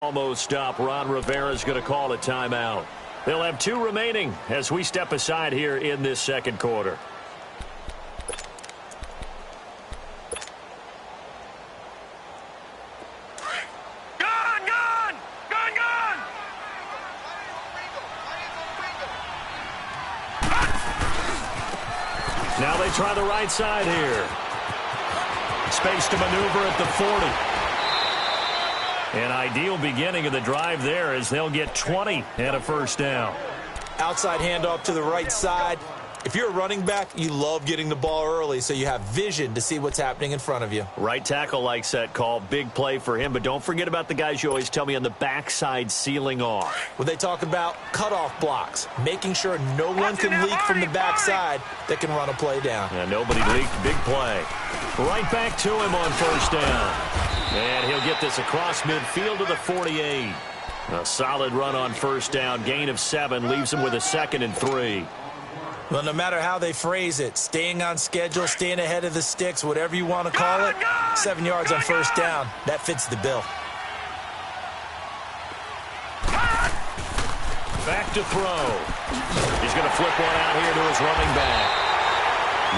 Almost up. Ron Rivera's going to call a timeout. They'll have 2 remaining as we step aside here in this second quarter. Now they try the right side here. Space to maneuver at the 40. An ideal beginning of the drive there as they'll get 20 and a first down. Outside handoff to the right side. If you're a running back, you love getting the ball early so you have vision to see what's happening in front of you. Right tackle likes that call. Big play for him. But don't forget about the guys you always tell me on the backside sealing off. When they talk about cutoff blocks, making sure no one can leak from the backside that can run a play down. Yeah, nobody leaked. Big play. Right back to him on first down. And he'll get this across midfield to the 48. A solid run on first down. Gain of 7 leaves him with a 2nd and 3. Well, no matter how they phrase it, staying on schedule, staying ahead of the sticks, whatever you want to call it, 7 yards on first down, that fits the bill. Back to throw. He's going to flip one out here to his running back.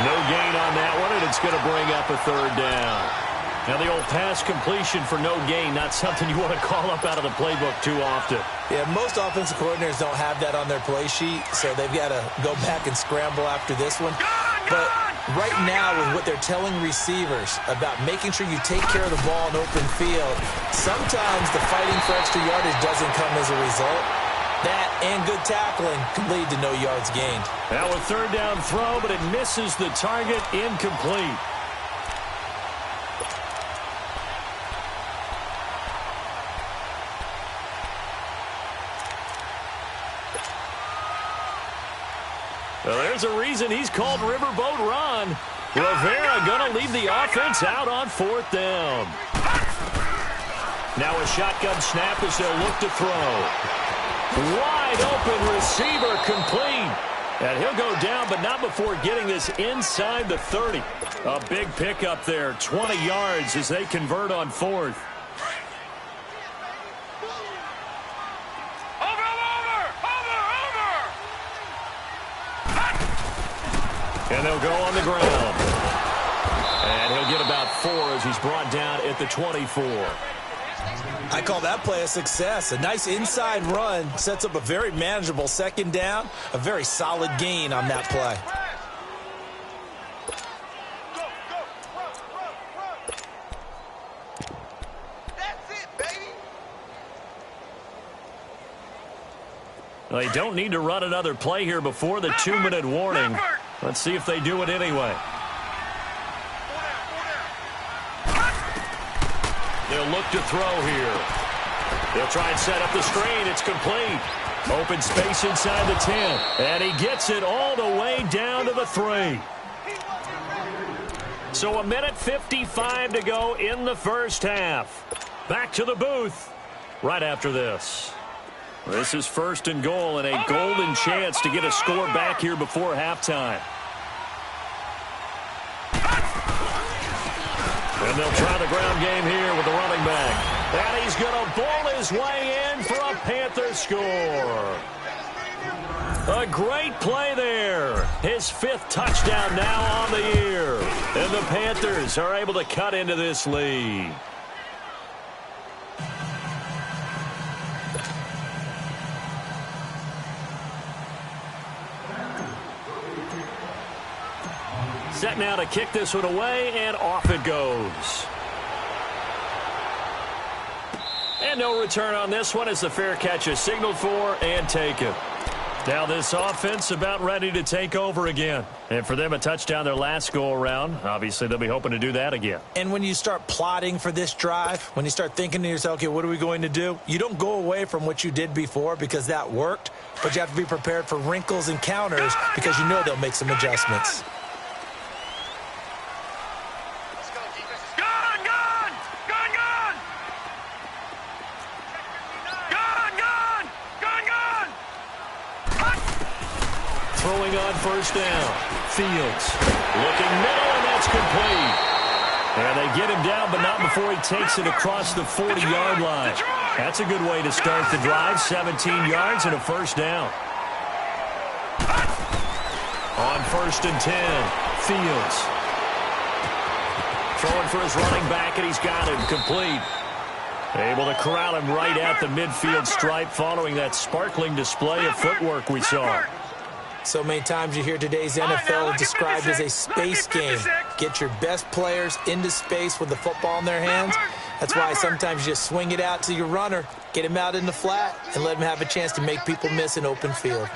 No gain on that one, and it's going to bring up a 3rd down. Now, the old pass completion for no gain, not something you want to call up out of the playbook too often. Yeah, most offensive coordinators don't have that on their play sheet, so they've got to go back and scramble after this one. But right now, with what they're telling receivers about making sure you take care of the ball in open field, sometimes the fighting for extra yardage doesn't come as a result. That and good tackling can lead to no yards gained. Now a 3rd down throw, but it misses the target, incomplete. Well, there's a reason he's called Riverboat Ron. Rivera going to leave the offense out on 4th down. Now a shotgun snap as they'll look to throw. Wide open receiver complete. And he'll go down, but not before getting this inside the 30. A big pickup there, 20 yards as they convert on 4th. And they'll go on the ground. And he'll get about 4 as he's brought down at the 24. I call that play a success. A nice inside run sets up a very manageable 2nd down. A very solid gain on that play. That's it, baby. Well, they don't need to run another play here before the 2-minute warning. Let's see if they do it anyway. They'll look to throw here. They'll try and set up the screen. It's complete. Open space inside the 10. And he gets it all the way down to the 3. So a minute 55 to go in the first half. Back to the booth right after this. This is 1st and goal and a golden chance to get a score back here before halftime. And they'll try the ground game here with the running back. And he's going to bowl his way in for a Panther score. A great play there. His 5th touchdown now on the year. And the Panthers are able to cut into this lead. Set now to kick this one away, and off it goes. And no return on this one as the fair catch is signaled for and taken. Now this offense about ready to take over again. And for them, a touchdown their last go-around. Obviously, they'll be hoping to do that again. And when you start plotting for this drive, when you start thinking to yourself, okay, what are we going to do? You don't go away from what you did before because that worked, but you have to be prepared for wrinkles and counters because you know they'll make some adjustments. Throwing on first down. Fields looking middle, and that's complete. And they get him down, but not before he takes it across the 40-yard line. That's a good way to start the drive. 17 yards and a first down. On 1st and 10, Fields. Throwing for his running back, and he's got him complete. Able to corral him right at the midfield stripe following that sparkling display of footwork we saw. So many times you hear today's NFL described as a space game. Get your best players into space with the football in their hands. That's why sometimes you just swing it out to your runner, get him out in the flat, and let him have a chance to make people miss an open field.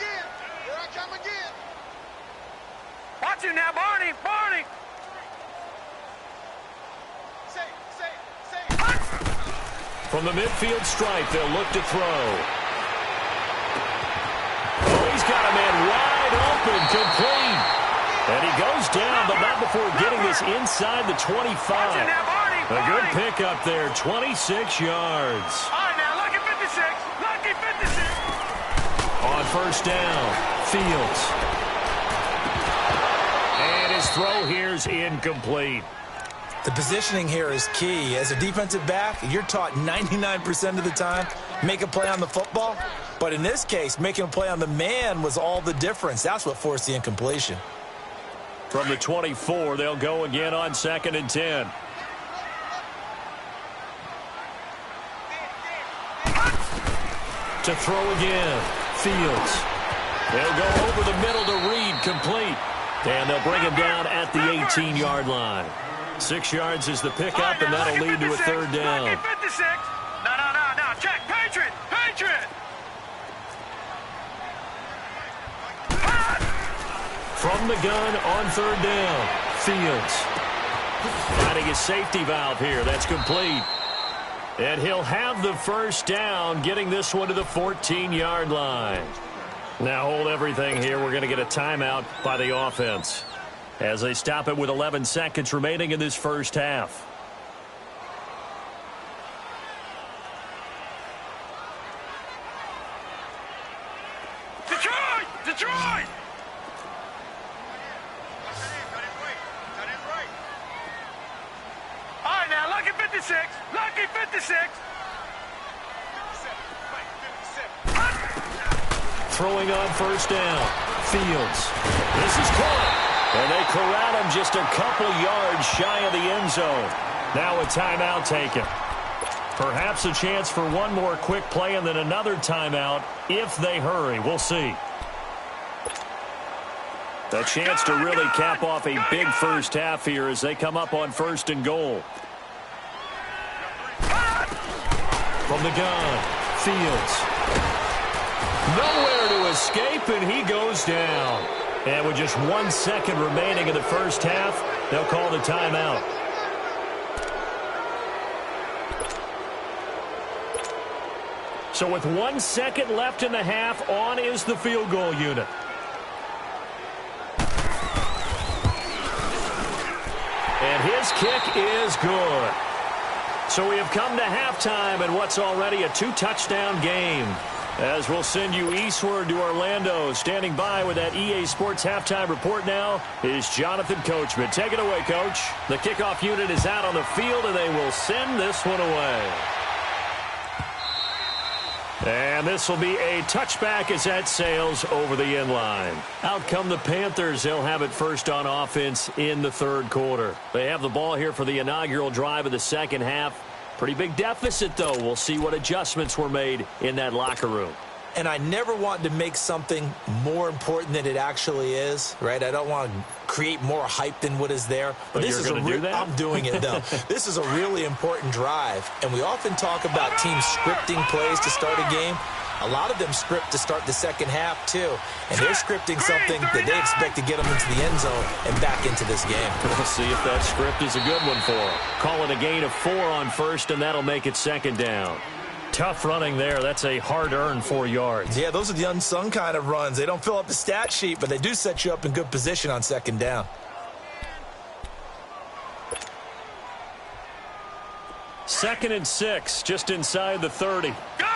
Watch him now, Barney! Barney! From the midfield stripe, they'll look to throw. Oh, he's got a man wide open, complete. And he goes down, but not before getting this inside the 25. A good pickup there, 26 yards. All right, now, lucky 56. Lucky 56. On 1st down, Fields. And his throw here's incomplete. The positioning here is key. As a defensive back, you're taught 99% of the time, make a play on the football. But in this case, making a play on the man was all the difference. That's what forced the incompletion. From the 24, they'll go again on 2nd and 10. To throw again, Fields. They'll go over the middle to Reed, complete. And they'll bring him down at the 18-yard line. 6 yards is the pickup, and that'll lead to a 3rd down. No. Check. Patriot. From the gun on 3rd down, Fields. Finding his safety valve here. That's complete. And he'll have the 1st down, getting this one to the 14-yard line. Now hold everything here. We're going to get a timeout by the offense as they stop it with 11 seconds remaining in this first half. Detroit! All right, now, lucky 56. Lucky 56. Throwing on 1st down, Fields. This is caught. And they corral him just a couple yards shy of the end zone. Now a timeout taken. Perhaps a chance for one more quick play and then another timeout if they hurry. We'll see. A chance to really cap off a big first half here as they come up on 1st and goal. From the gun, Fields. Nowhere to escape, and he goes down. And with just 1 second remaining in the first half, they'll call the timeout. So with 1 second left in the half, on is the field goal unit. And his kick is good. So we have come to halftime in what's already a 2-touchdown game. As we'll send you eastward to Orlando. Standing by with that EA Sports halftime report now is Jonathan Coachman. Take it away, Coach. The kickoff unit is out on the field, and they will send this one away. And this will be a touchback as that sails over the end line. Out come the Panthers. They'll have it first on offense in the 3rd quarter. They have the ball here for the inaugural drive of the second half. Pretty big deficit, though. We'll see what adjustments were made in that locker room. And I never want to make something more important than it actually is, right? I don't want to create more hype than what is there. But this is do that? I'm doing it, though. This is a really important drive. And we often talk about teams scripting plays to start a game. A lot of them script to start the second half, too. And they're scripting something that they expect to get them into the end zone and back into this game. We'll see if that script is a good one for them. Call it a gain of 4 on 1st, and that'll make it 2nd down. Tough running there. That's a hard-earned 4 yards. Yeah, those are the unsung kind of runs. They don't fill up the stat sheet, but they do set you up in good position on 2nd down. 2nd and 6, just inside the 30. Gone!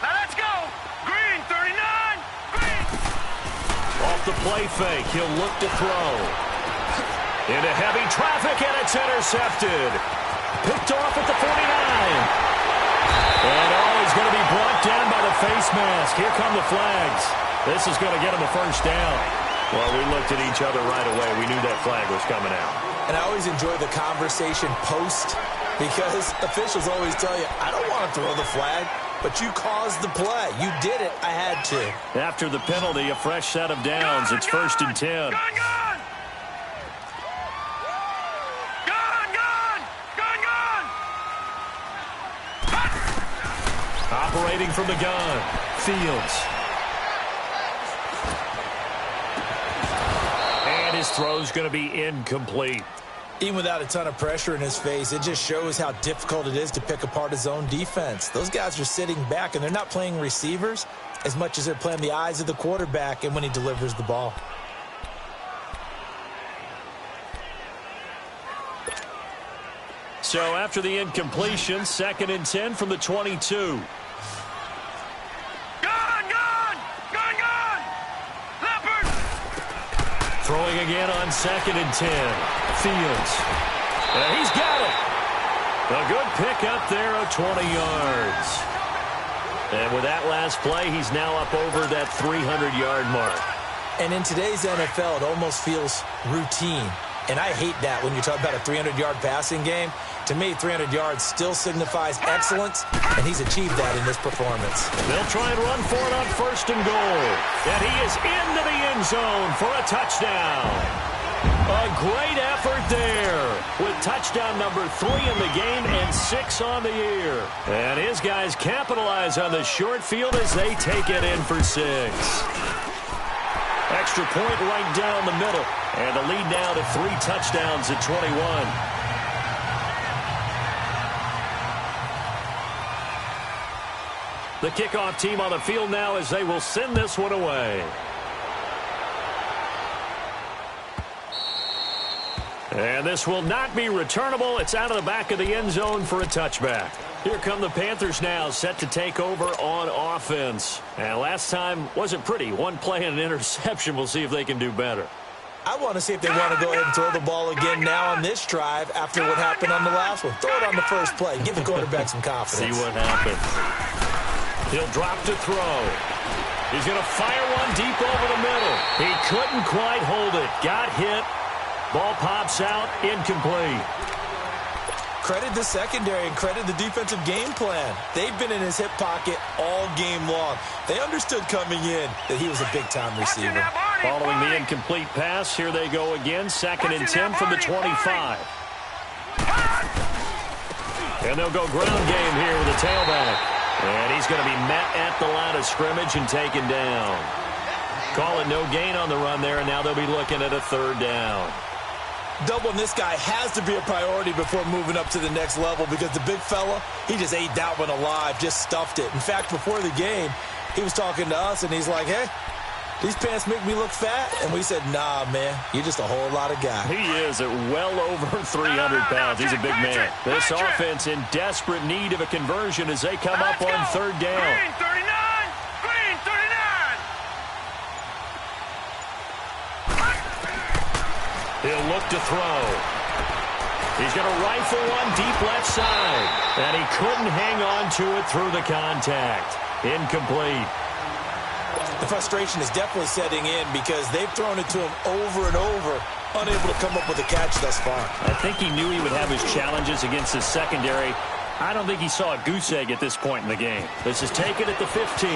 Now let's go! Green, 39! Green! Off the play fake, he'll look to throw. Into heavy traffic, and it's intercepted. mask. Here come the flags. This is going to get him a first down. Well, we looked at each other right away. We knew that flag was coming out. And I always enjoy the conversation post because officials always tell you, I don't want to throw the flag, but you caused the play. You did it. I had to. After the penalty, a fresh set of downs. It's 1st and 10. Operating from the gun, Fields. And his throw's going to be incomplete. Even without a ton of pressure in his face, it just shows how difficult it is to pick apart his own defense. Those guys are sitting back, and they're not playing receivers as much as they're playing the eyes of the quarterback and when he delivers the ball. So after the incompletion, 2nd and 10 from the 22. Throwing again on 2nd and 10. Fields. And he's got it. A good pickup there of 20 yards. And with that last play, he's now up over that 300-yard mark. And in today's NFL, it almost feels routine. And I hate that when you talk about a 300-yard passing game. To me, 300 yards still signifies excellence, and he's achieved that in this performance. They'll try and run for it on 1st and goal. And he is into the end zone for a touchdown. A great effort there with touchdown number 3 in the game and 6 on the year. And his guys capitalize on the short field as they take it in for 6. Extra point right down the middle. And the lead now to 3 touchdowns at 21. The kickoff team on the field now as they will send this one away. And this will not be returnable. It's out of the back of the end zone for a touchback. Here come the Panthers now, set to take over on offense. And last time wasn't pretty. One play and an interception. We'll see if they can do better. I want to see if they want to go ahead and throw the ball again now on this drive after what happened on the last one. Throw it on the first play. Give the quarterback some confidence. See what happens. He'll drop to throw. He's going to fire one deep over the middle. He couldn't quite hold it. Got hit. Ball pops out. Incomplete. Credit the secondary and credit the defensive game plan. They've been in his hip pocket all game long. They understood coming in that he was a big-time receiver. Following the incomplete pass, here they go again. 2nd and 10 from the 25. And they'll go ground game here with a tailback. And he's going to be met at the line of scrimmage and taken down. Call it no gain on the run there, and now they'll be looking at a 3rd down. Doubling this guy has to be a priority before moving up to the next level because the big fella, he just ate that one alive, just stuffed it. In fact, before the game, he was talking to us, and he's like, hey, these pants make me look fat. And we said, nah, man, you're just a whole lot of guy. He is at well over 300 pounds. He's a big man. This offense in desperate need of a conversion as they come up on 3rd down. Green 39! Green 39! He'll look to throw. He's going to rifle one deep left side. And he couldn't hang on to it through the contact. Incomplete. The frustration is definitely setting in because they've thrown it to him over and over, unable to come up with a catch thus far. I think he knew he would have his challenges against his secondary. I don't think he saw a goose egg at this point in the game. This is taken at the 15.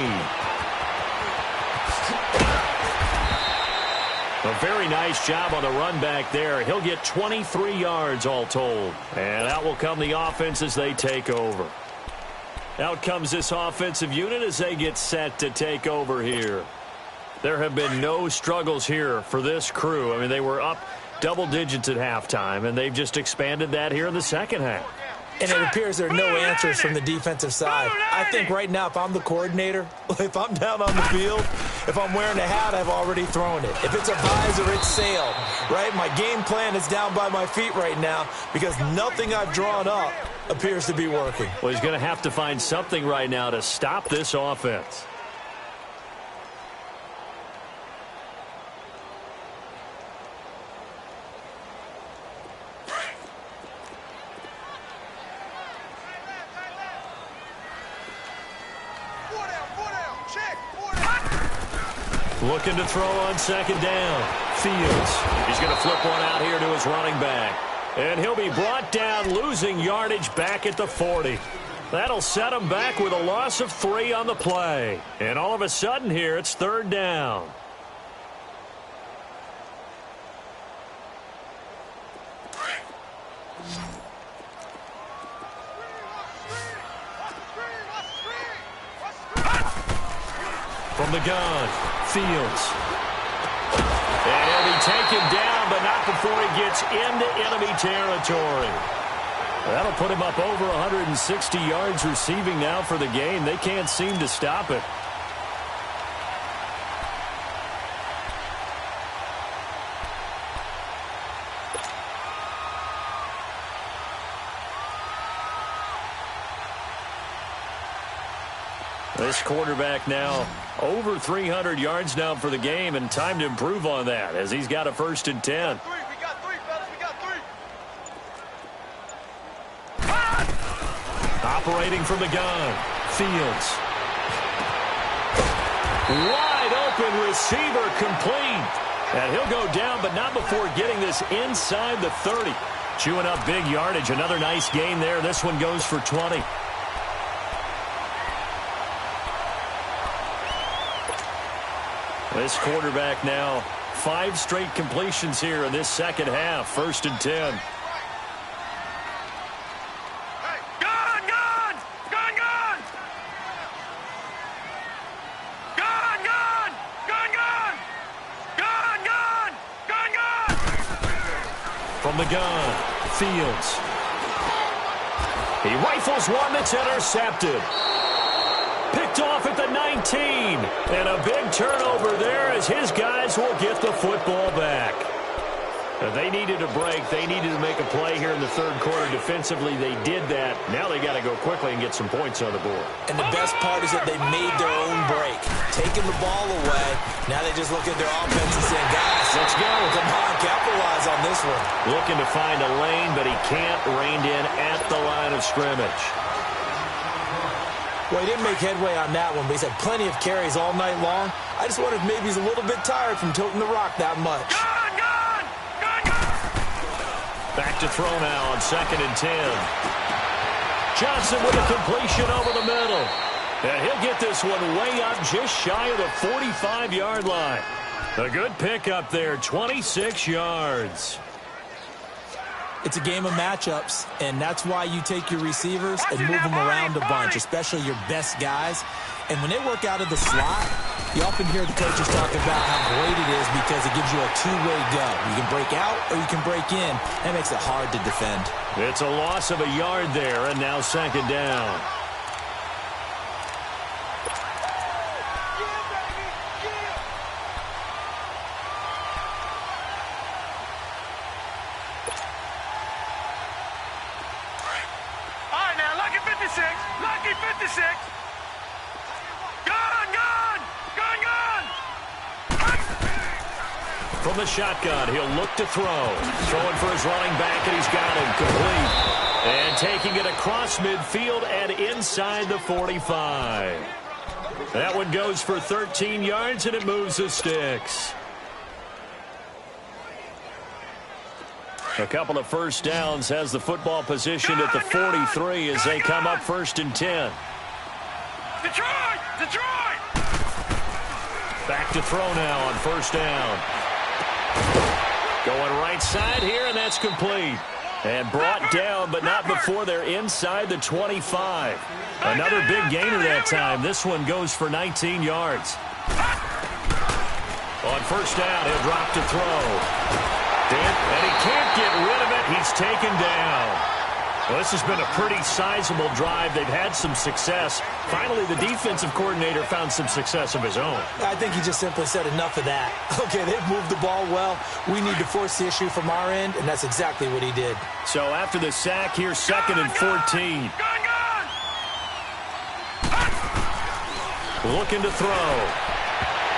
A very nice job on the run back there. He'll get 23 yards all told. And out will come the offense as they take over. Out comes this offensive unit as they get set to take over here. There have been no struggles here for this crew. I mean, they were up double digits at halftime, and they've just expanded that here in the second half. And it appears there are no answers from the defensive side. I think right now, if I'm the coordinator, if I'm down on the field, if I'm wearing a hat, I've already thrown it. If it's a visor, it's sailed, right? My game plan is down by my feet right now because nothing I've drawn up appears to be working. Well, he's going to have to find something right now to stop this offense. Looking to throw on second down. Fields. He's going to flip one out here to his running back. And he'll be brought down, losing yardage back at the 40. That'll set him back with a loss of 3 on the play. And all of a sudden here, it's third down. From the gun, Fields. And he'll be taken down, but not before he gets into enemy territory. That'll put him up over 160 yards receiving now for the game. They can't seem to stop it. This quarterback now over 300 yards now for the game, and time to improve on that as he's got a 1st and 10. We got 3, fellas. We got 3. Operating from the gun, Fields. Wide open receiver complete. And he'll go down, but not before getting this inside the 30. Chewing up big yardage. Another nice gain there. This one goes for 20. This quarterback now 5 straight completions here in this second half. 1st and 10. Hey, gun! Gun! Gun! Gun! Gun! Gun! Gun! Gun! Gun! Gun! Gun! Gun! From the gun, Fields. He rifles one that's intercepted. Picked off at the 19. And a big turnover there as his guys will get the football back. They needed a break. They needed to make a play here in the third quarter. Defensively, they did that. Now they got to go quickly and get some points on the board. And the best part is that they made their own break. Taking the ball away. Now they just look at their offense and say, guys, let's go. Come on, capitalize on this one. Looking to find a lane, but he can't rein in at the line of scrimmage. Well, he didn't make headway on that one, but he's had plenty of carries all night long. I just wonder if maybe he's a little bit tired from toting the rock that much. Gun! Gun! Gun! Gun! Back to throw now on 2nd and 10. Johnson with a completion over the middle. And he'll get this one way up just shy of the 45-yard line. A good pickup there, 26 yards. It's a game of matchups, and that's why you take your receivers and move them around a bunch, especially your best guys. And when they work out of the slot, you often hear the coaches talk about how great it is because it gives you a two-way go. You can break out or you can break in. That makes it hard to defend. It's a loss of a yard there, and now 2nd down. Lucky 56. Gun! Gun! Gun! Gun! From the shotgun, he'll look to throw. Throwing for his running back, and he's got him complete. And taking it across midfield and inside the 45. That one goes for 13 yards, and it moves the sticks. A couple of first downs, has the football positioned at the 43 as they come up 1st and 10. Detroit! Detroit! Back to throw now on 1st down. Going right side here, and that's complete. And brought down, but not before they're inside the 25. Another big gainer that time. This one goes for 19 yards. On 1st down, he'll drop to throw. And he can't get rid of it. He's taken down. Well, this has been a pretty sizable drive. They've had some success. Finally, the defensive coordinator found some success of his own. I think he just simply said enough of that. Okay, they've moved the ball well. We need to force the issue from our end, and that's exactly what he did. So after the sack, here's 2nd and 14. Looking to throw.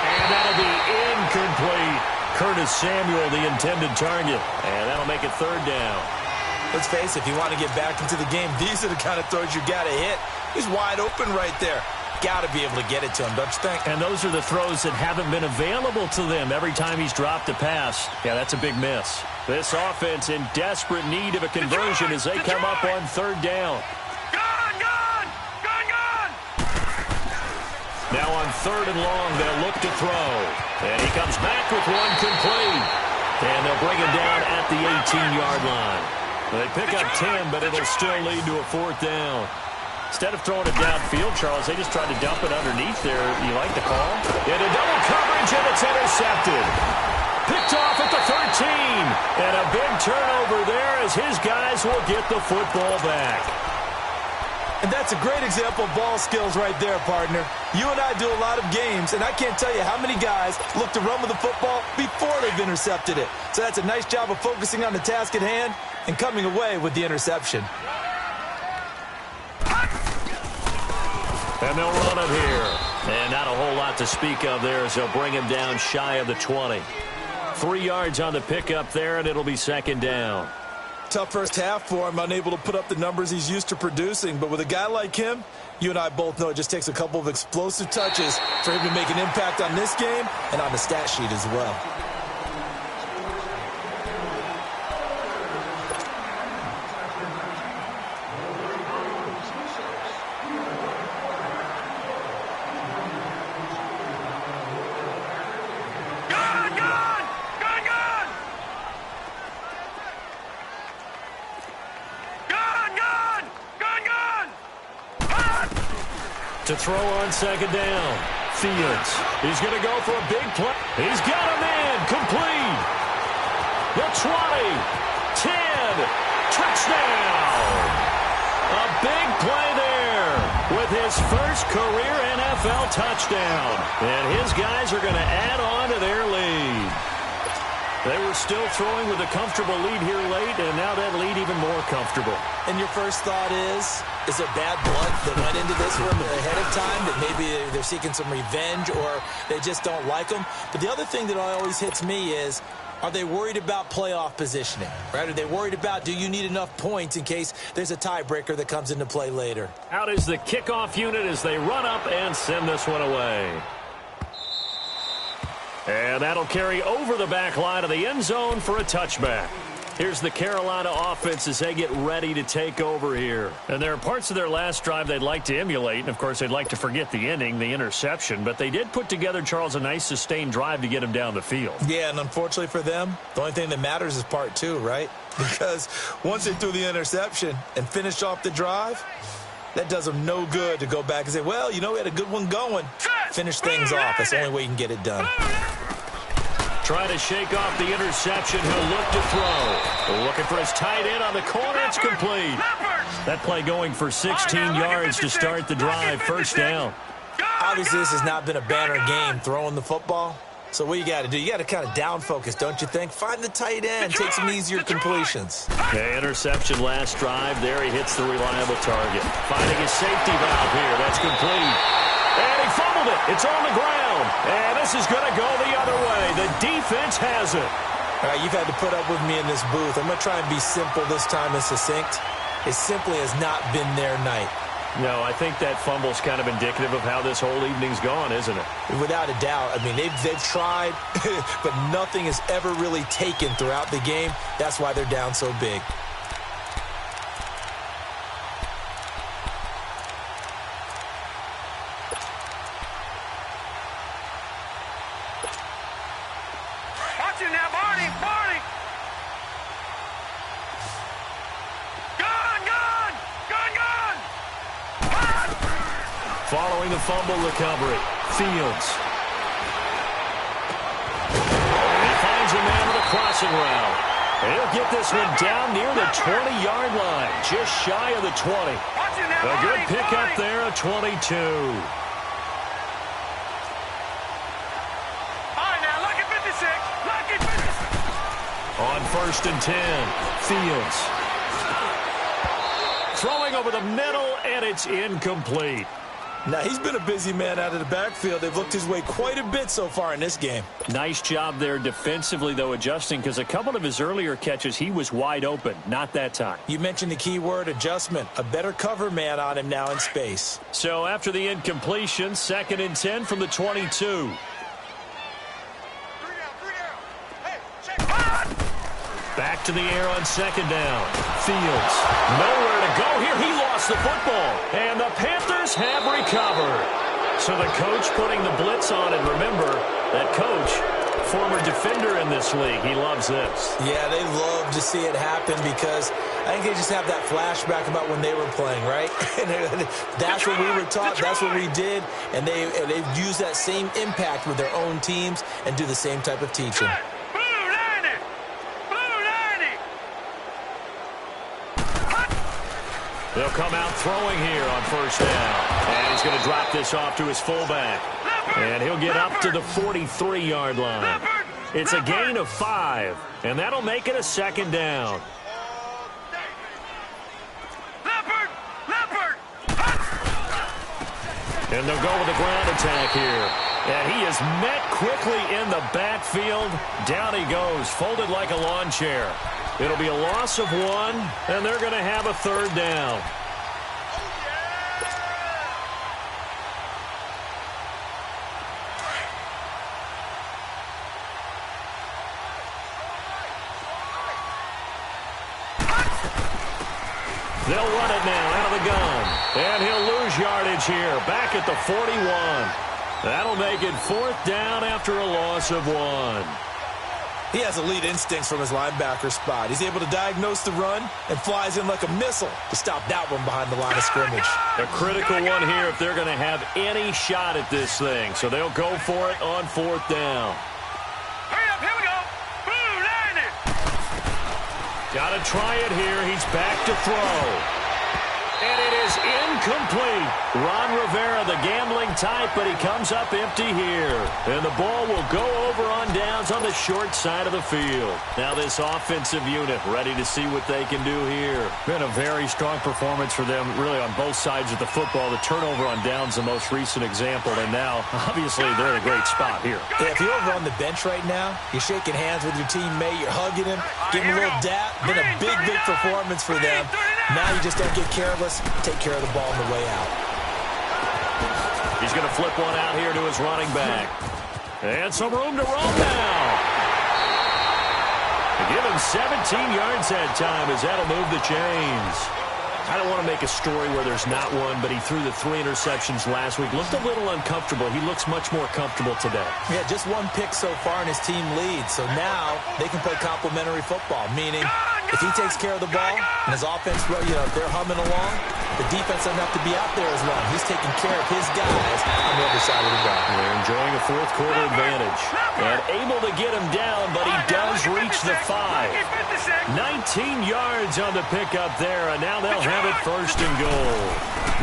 And that'll be incomplete. Curtis Samuel, the intended target. And that'll make it 3rd down. Let's face it, if you want to get back into the game, these are the kind of throws you got to hit. He's wide open right there. got to be able to get it to him, don't you think? And those are the throws that haven't been available to them every time he's dropped a pass. Yeah, that's a big miss. This offense in desperate need of a conversion as they come up on third down. Now on third and long, they'll look to throw. And he comes back with one complete. And they'll bring him down at the 18-yard line. They pick up 10, but it'll still lead to a fourth down. Instead of throwing it downfield, Charles, they just tried to dump it underneath there. You like the call? Into double coverage, and it's intercepted. Picked off at the 13. And a big turnover there as his guys will get the football back. And that's a great example of ball skills right there, partner. You and I do a lot of games, and I can't tell you how many guys look to run with the football before they've intercepted it. So that's a nice job of focusing on the task at hand and coming away with the interception. And they'll run it here. And not a whole lot to speak of there as they'll bring him down shy of the 20. 3 yards on the pickup there, and it'll be second down. Tough first half for him, unable to put up the numbers he's used to producing. But with a guy like him, you and I both know it just takes a couple of explosive touches for him to make an impact on this game and on the stat sheet as well. To throw on second down. Fields. He's going to go for a big play. He's got him in. Complete. The 20. 10. Touchdown. A big play there with his first career NFL touchdown. And his guys are going to add on to their lead. They were still throwing with a comfortable lead here late, and now that lead even more comfortable. And your first thought is there bad blood that went into this one ahead of time, that maybe they're seeking some revenge or they just don't like them? But the other thing that always hits me is, are they worried about playoff positioning? Right? Are they worried about, do you need enough points in case there's a tiebreaker that comes into play later? Out is the kickoff unit as they run up and send this one away. And that'll carry over the back line of the end zone for a touchback. Here's the Carolina offense as they get ready to take over here. And there are parts of their last drive they'd like to emulate. And, of course, they'd like to forget the ending, the interception. But they did put together, Charles, a nice sustained drive to get him down the field. Yeah, and unfortunately for them, the only thing that matters is part two, right? Because once they threw the interception and finished off the drive, that does them no good to go back and say, well, you know, we had a good one going. Finish things off. That's the only way you can get it done. Trying to shake off the interception. He'll look to throw. Looking for his tight end on the corner. It's complete. That play going for 16 yards to start the drive. First down. Obviously, this has not been a banner game throwing the football. So what you got to do, you got to kind of down focus, don't you think? Find the tight end, take some easier completions. Okay, interception last drive. There he hits the reliable target. Finding his safety valve here. That's complete. And he fumbled it. It's on the ground. And this is going to go the other way. The defense has it. All right, you've had to put up with me in this booth. I'm going to try and be simple this time and succinct. It simply has not been their night. No, I think that fumble's kind of indicative of how this whole evening's gone, isn't it? Without a doubt. I mean, they've tried, but nothing is ever really taken throughout the game. That's why they're down so big. Watch it now, Barney! Barney! Following the fumble recovery, Fields. And he finds a man with a crossing route. And he'll get this one down near the 20-yard line, just shy of the 20. A good pickup there at 22. On first and 10, Fields. Throwing over the middle, and it's incomplete. Now, he's been a busy man out of the backfield. They've looked his way quite a bit so far in this game. Nice job there defensively, though, adjusting, because a couple of his earlier catches, he was wide open. Not that time. You mentioned the key word, adjustment. A better cover man on him now in space. So after the incompletion, 2nd and 10 from the 22. Back to the air on 2nd down. Fields. Nowhere to go here. He lost the football. And the Panthers have recovered. So the coach putting the blitz on. And remember, that coach, former defender in this league. He loves this. Yeah, they love to see it happen because I think they just have that flashback about when they were playing, right? That's what we were taught. That's what we did. And they've used that same impact with their own teams and do the same type of teaching. They'll come out throwing here on 1st down. And he's going to drop this off to his fullback. And he'll get up to the 43-yard line. It's a gain of 5. And that'll make it a 2nd down. And they'll go with a ground attack here. And he is met quickly in the backfield. Down he goes, folded like a lawn chair. It'll be a loss of 1, and they're going to have a 3rd down. They'll run it now out of the gun. And he'll lose yardage here, back at the 41. That'll make it 4th down after a loss of 1. He has elite instincts from his linebacker spot. He's able to diagnose the run and flies in like a missile to stop that one behind the line of scrimmage. A critical one here if they're going to have any shot at this thing. So they'll go for it on 4th down. Hurry up, here we go. Blue line it. Got to try it here. He's back to throw. And it is incomplete. Ron Rivera, the gambling type, but he comes up empty here. And the ball will go over on downs on the short side of the field. Now this offensive unit ready to see what they can do here. Been a very strong performance for them, really, on both sides of the football. The turnover on downs, the most recent example. And now, obviously, they're in a great spot here. Yeah, if you're over on the bench right now, you're shaking hands with your teammate, you're hugging him, giving him a little dap. Been a big, big performance for them. Now you just don't get careless. Take care of the ball on the way out. He's going to flip one out here to his running back. And some room to roam now. They give him 17 yards that time as that'll move the chains. I don't want to make a story where there's not one, but he threw the 3 interceptions last week. Looked a little uncomfortable. He looks much more comfortable today. Yeah, just 1 pick so far and his team leads. So now they can play complementary football, meaning if he takes care of the ball and his offense, if they're humming along, the defense doesn't have to be out there as long. He's taking care of his guys on the other side of the ball. They're enjoying a 4th quarter advantage. And able to get him down, but he does reach the 5. 19 yards on the pickup there, and now they'll have it 1st and goal.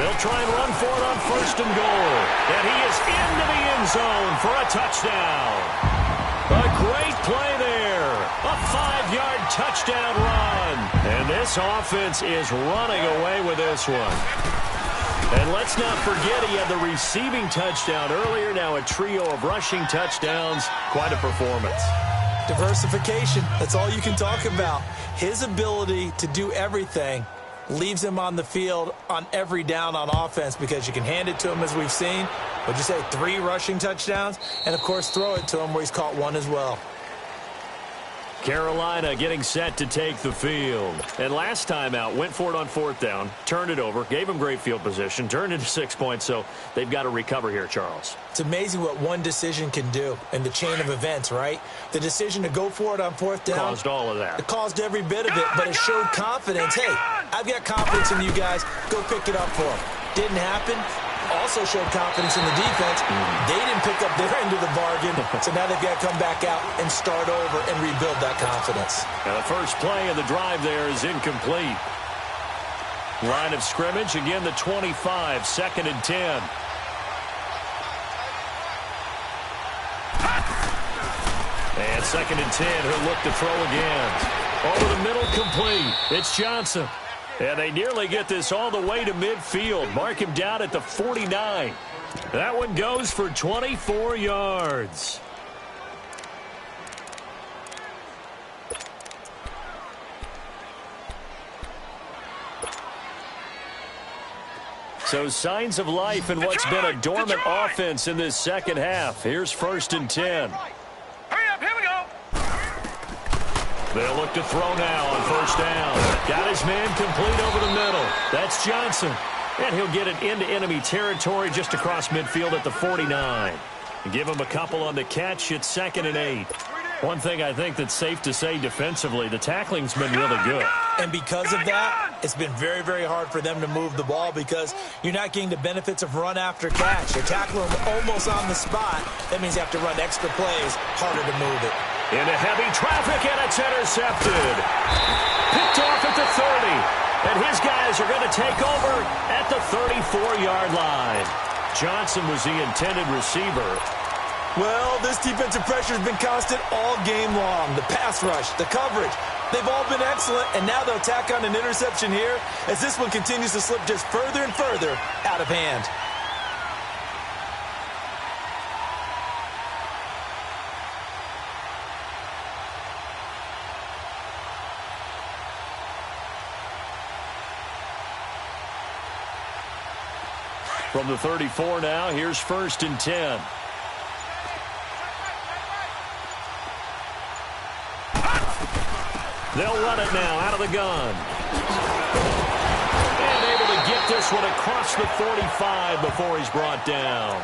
They'll try and run for it on 1st and goal. And he is into the end zone for a touchdown. A great play there. A 5-yard touchdown run. And this offense is running away with this one. And let's not forget he had the receiving touchdown earlier. Now a trio of rushing touchdowns. Quite a performance. Diversification. That's all you can talk about. His ability to do everything leaves him on the field on every down on offense because you can hand it to him as we've seen. What'd you say, 3 rushing touchdowns? And, of course, throw it to him where he's caught 1 as well. Carolina getting set to take the field. And last time out, went for it on 4th down, turned it over, gave them great field position, turned into 6 points, so they've got to recover here, Charles. It's amazing what one decision can do in the chain of events, right? The decision to go for it on 4th down. Caused all of that. It caused every bit of it, but it showed confidence. Hey, I've got confidence in you guys. Go pick it up for them. Didn't happen. Also showed confidence in the defense. They didn't pick up their end of the bargain, so now they've got to come back out and start over and rebuild that confidence. And the first play of the drive there is incomplete. Line of scrimmage, again the 25, 2nd and 10. And 2nd and 10, he'll look to throw again. Over the middle, complete. It's Johnson. And they nearly get this all the way to midfield. Mark him down at the 49. That one goes for 24 yards. So signs of life in what's been a dormant offense in this second half. Here's 1st and 10. Hurry up, here we go. They'll look to throw now on 1st down. Got his man complete over the middle. That's Johnson. And he'll get it into enemy territory just across midfield at the 49. And give him a couple on the catch. It's 2nd and 8. One thing I think that's safe to say defensively, the tackling's been really good. And because of that, it's been very, very hard for them to move the ball because you're not getting the benefits of run after catch. You're tackling them almost on the spot. That means you have to run extra plays, harder to move it. Into heavy traffic, and it's intercepted. Picked off at the 30. And his guys are going to take over at the 34-yard line. Johnson was the intended receiver. Well, this defensive pressure has been constant all game long. The pass rush, the coverage, they've all been excellent, and now they'll tack on an interception here as this one continues to slip just further and further out of hand. From the 34 now, here's 1st and 10. They'll run it now out of the gun. And able to get this one across the 45 before he's brought down.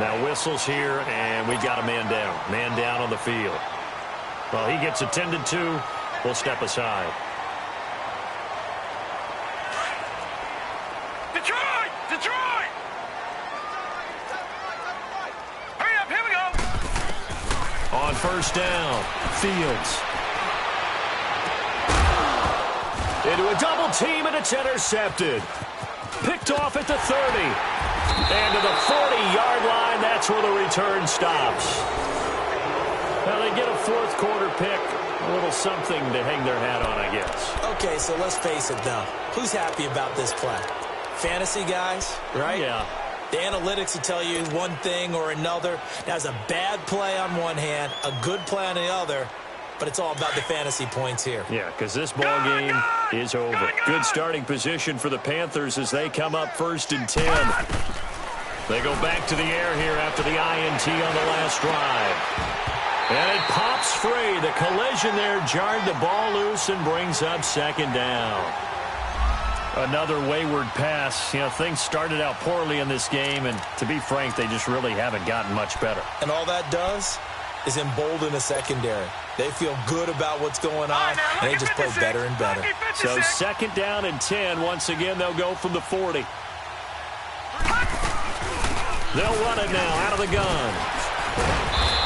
Now whistles here, and we've got a man down. Man down on the field. Well, he gets attended to. We'll step aside. Detroit! Detroit! Hurry up, here we go. On 1st down, Fields. Into a double team, and it's intercepted. Picked off at the 30. And to the 40-yard line, that's where the return stops. Now they get a 4th quarter pick. A little something to hang their hat on, I guess. Okay, so let's face it, though. Who's happy about this play? Fantasy guys, right? Yeah. The analytics will tell you one thing or another. That's a bad play on one hand, a good play on the other. But it's all about the fantasy points here. Yeah, because this ball game is over. Good starting position for the Panthers as they come up 1st and 10. They go back to the air here after the INT on the last drive. And it pops free. The collision there jarred the ball loose and brings up 2nd down. Another wayward pass. You know, things started out poorly in this game, and to be frank, they just really haven't gotten much better. And all that does is embolden the secondary. They feel good about what's going on, and they just play better and better. So 2nd down and 10. Once again, they'll go from the 40. They'll run it now out of the gun.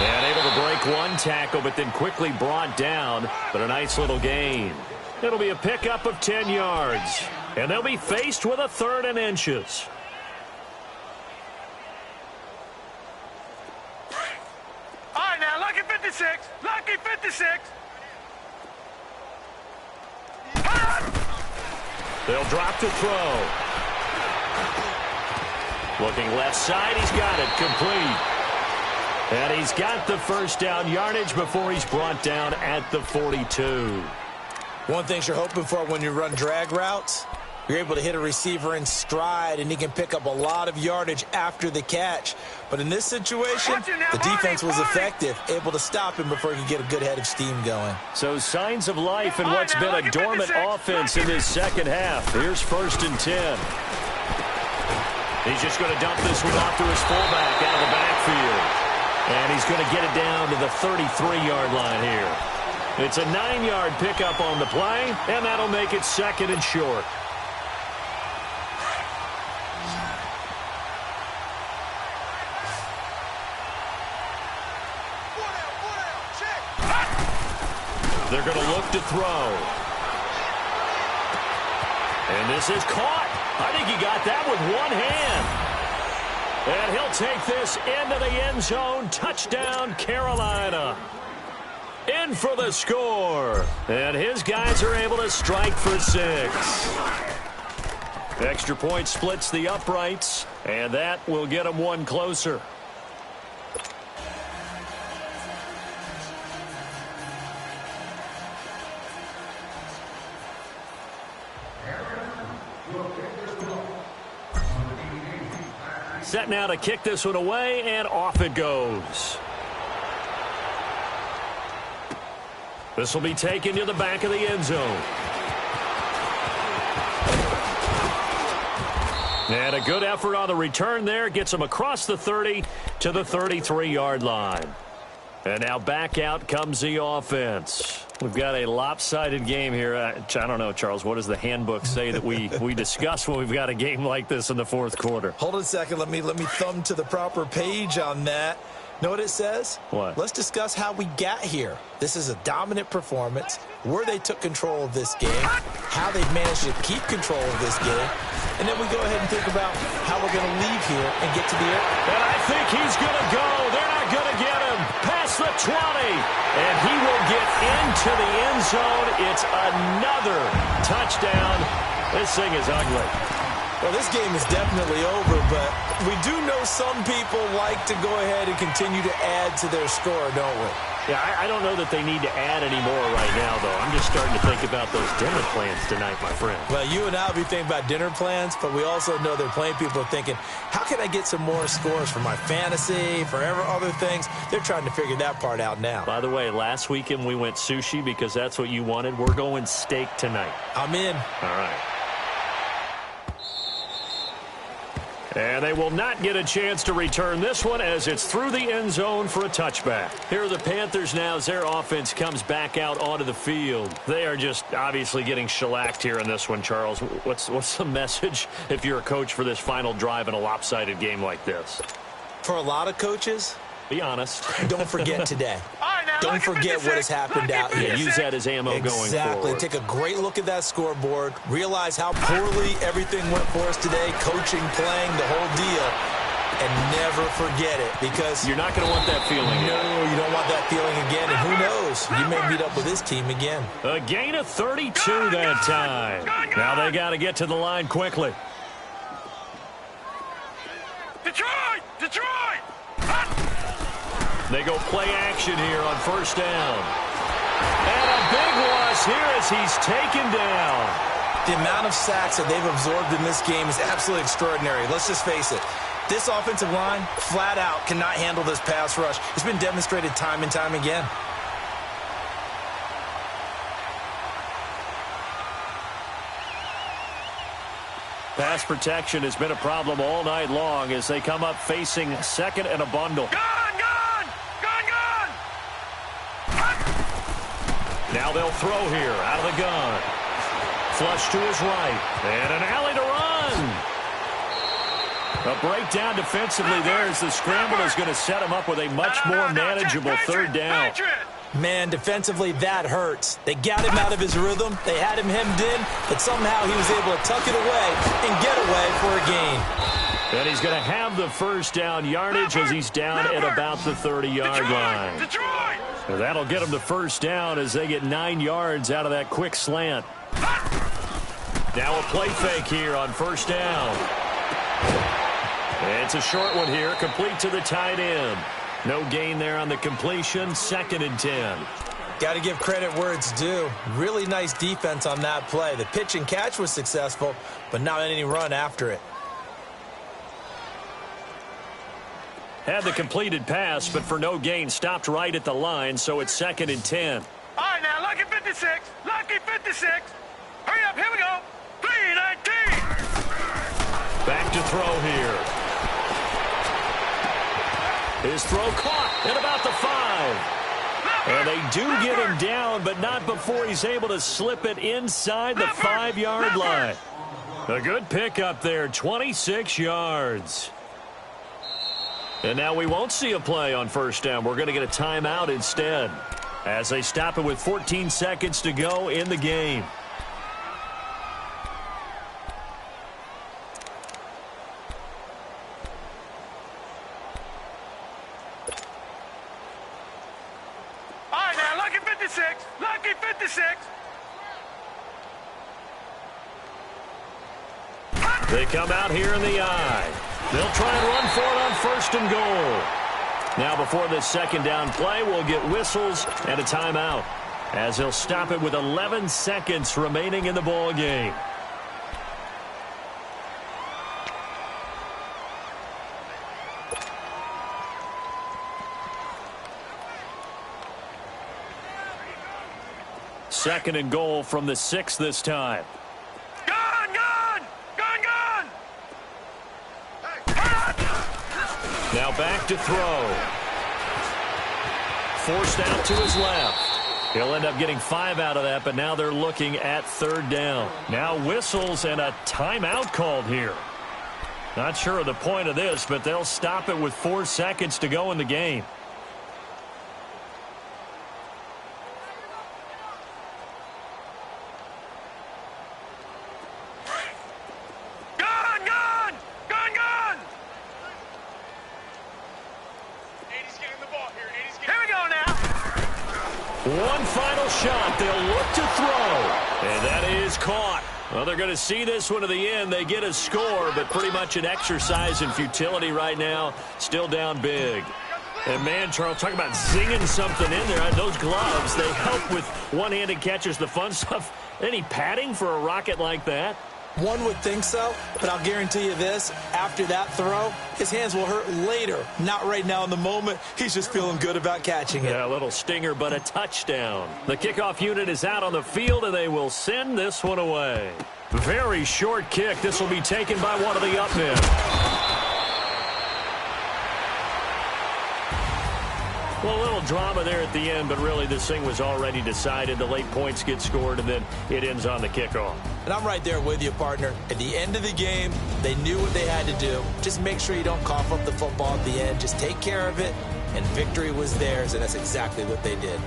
And able to break one tackle, but then quickly brought down. But a nice little gain. It'll be a pickup of 10 yards. And they'll be faced with a 3rd and inches. All right, now, lucky 56. Lucky 56. They'll drop to throw. Looking left side, he's got it complete. And he's got the 1st down yardage before he's brought down at the 42. One thing you're hoping for when you run drag routes, you're able to hit a receiver in stride, and he can pick up a lot of yardage after the catch. But in this situation, the defense was effective, able to stop him before he could get a good head of steam going. So signs of life in what's been a dormant offense in this second half. Here's 1st and 10. He's just going to dump this one off to his fullback out of the backfield. And he's going to get it down to the 33-yard line here. It's a 9-yard pickup on the play, and that'll make it 2nd and short. They're going to look to throw. And this is caught. I think he got that with one hand. And he'll take this into the end zone. Touchdown, Carolina. in for the score. And his guys are able to strike for 6. Extra point splits the uprights, and that will get them one closer. Set now to kick this one away, and off it goes. This will be taken to the back of the end zone. And a good effort on the return there. Gets him across the 30 to the 33-yard line. And now back out comes the offense. We've got a lopsided game here. I don't know, Charles. What does the handbook say that we discuss when we've got a game like this in the fourth quarter? Hold on a second. Let me thumb to the proper page on that. Know what it says? What? Let's discuss how we got here. This is a dominant performance, where they took control of this game, how they've managed to keep control of this game, and then we go ahead and think about how we're going to leave here and get to the air. And I think he's going to go. They're not going to get him. Past the 20. And he will get into the end zone. It's another touchdown. This thing is ugly. Well, this game is definitely over, but we do know some people like to go ahead and continue to add to their score, don't we? Yeah, I don't know that they need to add any more right now, though. I'm just starting to think about those dinner plans tonight, my friend. Well, you and I will be thinking about dinner plans, but we also know they're playing people are thinking, how can I get some more scores for my fantasy, for other things? They're trying to figure that part out now. By the way, last weekend we went sushi because that's what you wanted. We're going steak tonight. I'm in. All right. And they will not get a chance to return this one as it's through the end zone for a touchback. Here are the Panthers now as their offense comes back out onto the field. They are just obviously getting shellacked here in this one, Charles. What's the message if you're a coach for this final drive in a lopsided game like this? For a lot of coaches, be honest. Don't forget today. Don't forget what has happened out here. Use that as ammo going forward. Exactly. Take a great look at that scoreboard. Realize how poorly everything went for us today. Coaching, playing, the whole deal. And never forget it, because you're not going to want that feeling again. No, you don't want that feeling again. And who knows? You may meet up with this team again. A gain of 32 that time. Now they got to get to the line quickly. Detroit! Detroit! They go play action here on first down. And a big loss here as he's taken down. The amount of sacks that they've absorbed in this game is absolutely extraordinary. Let's just face it. This offensive line, flat out, cannot handle this pass rush. It's been demonstrated time and time again. Pass protection has been a problem all night long as they come up facing second and a bundle. Now they'll throw here out of the gun. Flush to his right. And an alley to run. A breakdown defensively there as the scramble is going to set him up with a much more manageable third down. Man, defensively, that hurts. They got him out of his rhythm. They had him hemmed in, but somehow he was able to tuck it away and get away for a gain. And he's going to have the first down yardage as he's down at about the 30-yard line. So that'll get him the first down as they get 9 yards out of that quick slant. Now a play fake here on first down. It's a short one here, complete to the tight end. No gain there on the completion, 2nd and 10. Got to give credit where it's due. Really nice defense on that play. The pitch and catch was successful, but not any run after it. Had the completed pass, but for no gain, stopped right at the line, so it's 2nd and 10. All right, now, lucky 56. Lucky 56. Hurry up, here we go. 3-19. Back to throw here. His throw caught at about the 5. And they do get him down, but not before he's able to slip it inside the 5-yard line. A good pickup there, 26 yards. And now we won't see a play on first down. We're going to get a timeout instead as they stop it with 14 seconds to go in the game. All right, now, lucky 56. Lucky 56. They come out here in the eye. They'll try and run for it on first and goal. Now before this second down play, we'll get whistles and a timeout, as they'll stop it with 11 seconds remaining in the ball game. Second and goal from the 6 this time. Gone, gone, gone, gone. Now back to throw. Forced out to his left. He'll end up getting 5 out of that, but now they're looking at third down. Now whistles and a timeout called here. Not sure of the point of this, but they'll stop it with 4 seconds to go in the game. One final shot. They'll look to throw. And that is caught. Well, they're going to see this one to the end. They get a score, but pretty much an exercise in futility right now. Still down big. And, man, Charles, talking about zinging something in there. Those gloves, they help with one-handed catches, the fun stuff. Any padding for a rocket like that? One would think so, but I'll guarantee you this. After that throw, his hands will hurt later. Not right now in the moment. He's just feeling good about catching it. Yeah, a little stinger, but a touchdown. The kickoff unit is out on the field, and they will send this one away. Very short kick. This will be taken by one of the up men. Well, a little drama there at the end, but really this thing was already decided. The late points get scored, and then it ends on the kickoff. And I'm right there with you, partner. At the end of the game, they knew what they had to do. Just make sure you don't cough up the football at the end. Just take care of it, and victory was theirs, and that's exactly what they did.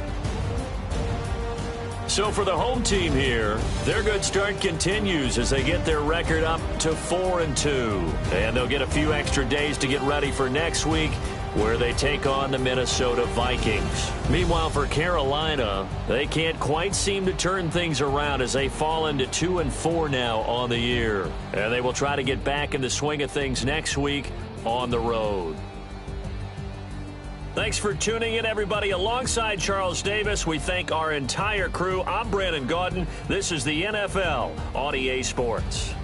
So for the home team here, their good start continues as they get their record up to 4-2. And they'll get a few extra days to get ready for next week, where they take on the Minnesota Vikings. Meanwhile, for Carolina, they can't quite seem to turn things around as they fall into 2-4 now on the year. And they will try to get back in the swing of things next week on the road. Thanks for tuning in, everybody. Alongside Charles Davis, we thank our entire crew. I'm Brandon Gaudin. This is the NFL on EA Sports.